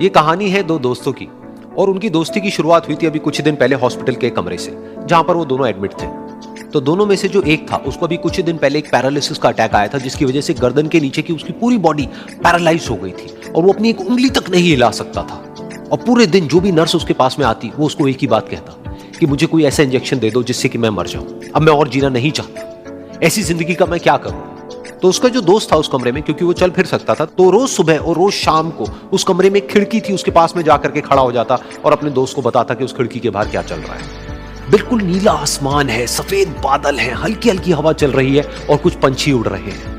ये कहानी है दो दोस्तों की और उनकी दोस्ती की शुरुआत हुई थी अभी कुछ दिन पहले हॉस्पिटल के कमरे से, जहां पर वो दोनों एडमिट थे। तो दोनों में से जो एक था उसको अभी कुछ दिन पहले एक पैरालिसिस का अटैक आया था, जिसकी वजह से गर्दन के नीचे की उसकी पूरी बॉडी पैरालाइज हो गई थी और वो अपनी एक उंगली तक नहीं हिला सकता था। और पूरे दिन जो भी नर्स उसके पास में आती वो उसको एक ही बात कहता कि मुझे कोई ऐसा इंजेक्शन दे दो जिससे कि मैं मर जाऊं, अब मैं और जीना नहीं चाहता, ऐसी जिंदगी का मैं क्या करूं। तो उसका जो दोस्त था उस कमरे में, क्योंकि वो चल फिर सकता था, तो रोज सुबह और रोज शाम को उस कमरे में एक खिड़की थी, उसके पास में जाकर के खड़ा हो जाता और अपने दोस्त को बताता कि उस खिड़की के बाहर क्या चल रहा है। बिल्कुल नीला आसमान है, सफेद बादल है, हल्की हल्की हवा चल रही है और कुछ पंछी उड़ रहे हैं।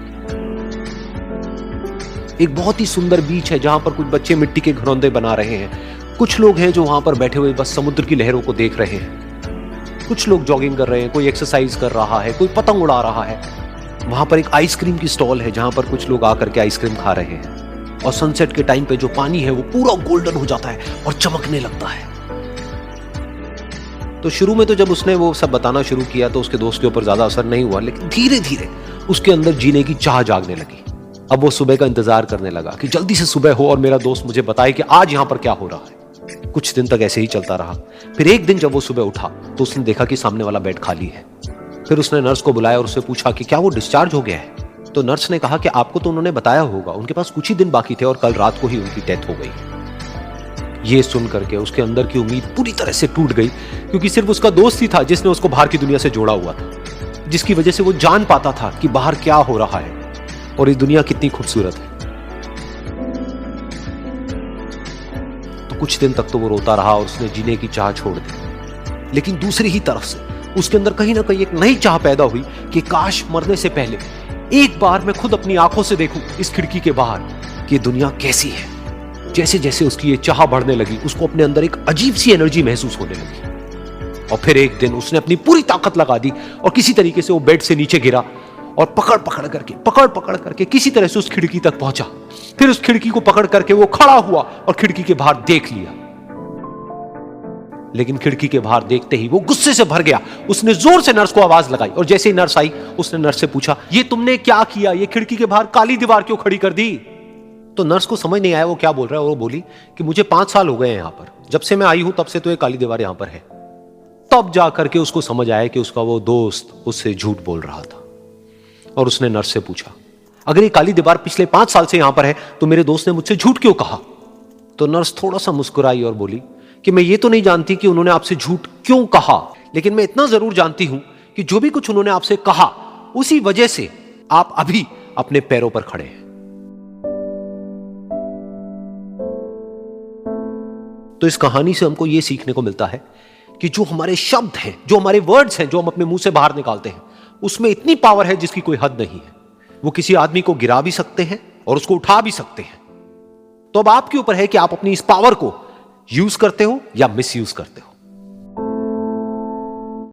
एक बहुत ही सुंदर बीच है जहां पर कुछ बच्चे मिट्टी के घरौंदे बना रहे हैं। कुछ लोग हैं जो वहां पर बैठे हुए बस समुद्र की लहरों को देख रहे हैं। कुछ लोग जॉगिंग कर रहे हैं, कोई एक्सरसाइज कर रहा है, कोई पतंग उड़ा रहा है। वहां पर एक आइसक्रीम की स्टॉल है जहां पर कुछ लोग आकर के आइसक्रीम खा रहे हैं। और सनसेट के टाइम पे जो पानी है वो पूरा गोल्डन हो जाता है और चमकने लगता है। तो शुरू में तो जब उसने वो सब बताना शुरू किया तो उसके दोस्त के ऊपर ज्यादा असर नहीं हुआ, लेकिन धीरे धीरे उसके अंदर जीने की चाह जागने लगी। अब वो सुबह का इंतजार करने लगा कि जल्दी से सुबह हो और मेरा दोस्त मुझे बताए कि आज यहां पर क्या हो रहा है। कुछ दिन तक ऐसे ही चलता रहा। फिर एक दिन जब वो सुबह उठा तो उसने देखा कि सामने वाला बेड खाली है। फिर उसने नर्स को बुलाया और उससे पूछा कि क्या वो डिस्चार्ज हो गया है। तो नर्स ने कहा कि आपको तो उन्होंने बताया होगा, उनके पास कुछ ही दिन बाकी थे और कल रात को ही उनकी डेथ हो गई। ये सुन करके उसके अंदर की उम्मीद पूरी तरह से टूट गई, क्योंकि सिर्फ उसका दोस्त ही था जिसने उसको बाहर की दुनिया से जोड़ा हुआ था, जिसकी वजह से वो जान पाता था कि बाहर क्या हो रहा है और ये दुनिया कितनी खूबसूरत है। तो कुछ दिन तक तो वो रोता रहा और उसने जीने की चाह छोड़ दी। लेकिन दूसरी ही तरफ से उसके अंदर कहीं ना कहीं एक नई चाह पैदा हुई कि काश मरने से पहले एक बार मैं खुद अपनी आंखों से देखूं इस खिड़की के बाहर कि दुनिया कैसी है। जैसे जैसे उसकी ये चाह बढ़ने लगी, उसको अपने अंदर एक अजीब सी एनर्जी महसूस होने लगी। और फिर एक दिन उसने अपनी पूरी ताकत लगा दी और किसी तरीके से वो बेड से नीचे गिरा और पकड़ पकड़ करके किसी तरह से उस खिड़की तक पहुंचा। फिर उस खिड़की को पकड़ करके वो खड़ा हुआ और खिड़की के बाहर देख लिया। लेकिन खिड़की के बाहर देखते ही वो गुस्से से भर गया। उसने जोर से नर्स को आवाज लगाई और जैसे ही नर्स आई उसने नर्स से पूछा, ये तुमने क्या किया, ये खिड़की के बाहर काली दीवार क्यों खड़ी कर दी। तो नर्स को समझ नहीं आया वो क्या बोल रहा है और वो बोली कि मुझे 5 साल हो गए हैं यहां पर, जब से मैं आई हूं तब से तो ये काली दीवार यहां पर है। तब जाकर के उसको समझ आया कि उसका वो दोस्त उससे झूठ बोल रहा था। और उसने नर्स से पूछा, अगर ये काली दीवार पिछले 5 साल से यहां पर है तो मेरे दोस्त ने मुझसे झूठ क्यों कहा। तो नर्स थोड़ा सा मुस्कुराई और बोली कि मैं ये तो नहीं जानती कि उन्होंने आपसे झूठ क्यों कहा, लेकिन मैं इतना जरूर जानती हूं कि जो भी कुछ उन्होंने आपसे कहा उसी वजह से आप अभी अपने पैरों पर खड़े हैं। तो इस कहानी से हमको यह सीखने को मिलता है कि जो हमारे शब्द हैं, जो हमारे वर्ड्स हैं, जो हम अपने मुंह से बाहर निकालते हैं, उसमें इतनी पावर है जिसकी कोई हद नहीं है। वो किसी आदमी को गिरा भी सकते हैं और उसको उठा भी सकते हैं। तो अब आपके ऊपर है कि आप अपनी इस पावर को यूज करते हो या मिस यूज करते हो।